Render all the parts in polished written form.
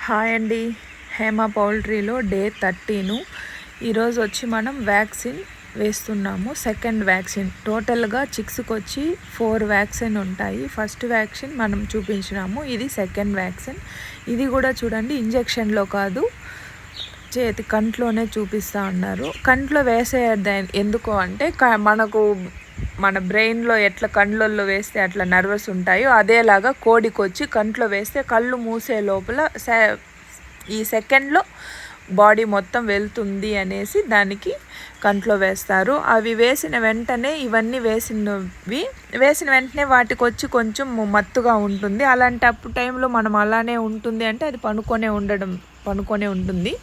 Hi అండి. హేమ పౌల్ట్రీలో day 13. ఈరోజు వచ్చి మనం వ్యాక్సిన్ వేస్తున్నాము. Second vaccine. టోటల్గా చిక్స్కి వచ్చి 4 వ్యాక్సిన్ ఉంటాయి. ఫస్ట్ వ్యాక్సిన్ మనం చూపించినాము, ఇది సెకండ్ వ్యాక్సిన్. ఇది కూడా చూడండి, ఇంజెక్షన్లో కాదు, కంట్లోనే చూపిస్తూ ఉన్నారు. కంట్లో వేసేది ఎందుకు అంటే మన బ్రెయిన్లో ఎట్లా కళ్ళల్లో వేస్తే అట్లా నర్వస్ ఉంటాయో అదేలాగా కోడికి వచ్చి కంట్లో వేస్తే కళ్ళు మూసే లోపల ఈ సెకండ్లో బాడీ మొత్తం వెళ్తుంది అనేసి దానికి కంట్లో వేస్తారు. అవి వేసిన వెంటనే ఇవన్నీ వేసిన వెంటనే వాటికి వచ్చి కొంచెం మత్తుగా ఉంటుంది. అలాంటప్పుడు టైంలో మనం అలానే ఉంటుంది అంటే అది పనుకొనే ఉంటుంది.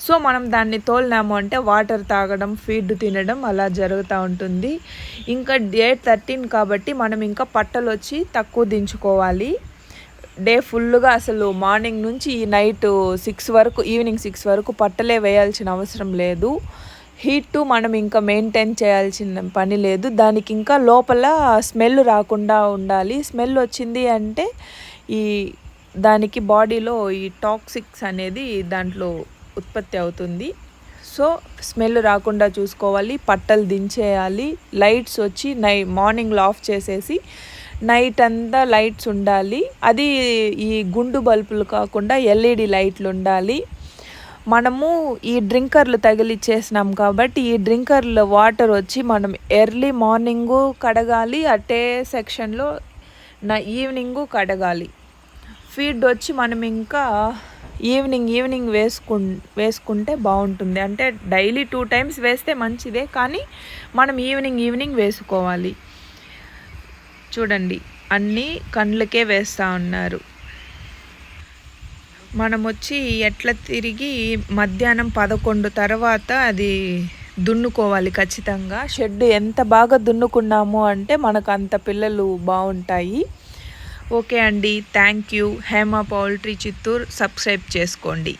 సో మనం దాన్ని తోలినాము అంటే వాటర్ తాగడం, ఫీడ్ తినడం అలా జరుగుతూ ఉంటుంది. ఇంకా డే 13 కాబట్టి మనం ఇంకా పట్టలు వచ్చి తక్కువ దించుకోవాలి. డే ఫుల్గా అసలు మార్నింగ్ నుంచి ఈ నైట్ 6 వరకు, ఈవినింగ్ 6 వరకు పట్టలే వేయాల్సిన అవసరం లేదు. హీట్ మనం ఇంకా మెయింటైన్ చేయాల్సిన పని లేదు. దానికి ఇంకా లోపల స్మెల్ రాకుండా ఉండాలి. స్మెల్ వచ్చింది అంటే దానికి బాడీలో ఈ టాక్సిక్స్ అనేది దాంట్లో ఉత్పత్తి అవుతుంది. సో స్మెల్ రాకుండా చూసుకోవాలి. పట్టలు దించేయాలి. లైట్స్ వచ్చి మార్నింగ్లో ఆఫ్ చేసేసి నైట్ అంతా లైట్స్ ఉండాలి. అది ఈ గుండు బల్బులు కాకుండా ఎల్ఈడి లైట్లు ఉండాలి. మనము ఈ డ్రింకర్లు తగిలిచ్చేసినాం కాబట్టి ఈ డ్రింకర్ల వాటర్ వచ్చి మనం ఎర్లీ మార్నింగు కడగాలి, అటే సెక్షన్లో ఈవినింగు కడగాలి. ఫీడ్ వచ్చి మనం ఇంకా ఈవినింగ్ వేసుకుంటే బాగుంటుంది. అంటే డైలీ 2 times వేస్తే మంచిదే, కానీ మనం ఈవినింగ్ వేసుకోవాలి. చూడండి, అన్నీ కండ్లకే వేస్తూ ఉన్నారు. మనం వచ్చి ఎట్లా తిరిగి మధ్యాహ్నం 11 తర్వాత అది దున్నుకోవాలి ఖచ్చితంగా. షెడ్ ఎంత బాగా దున్నుకున్నాము అంటే మనకు అంత పిల్లలు బాగుంటాయి. ఓకే అండి, thank you. Hema poultry Chittoor subscribe చేసుకోండి.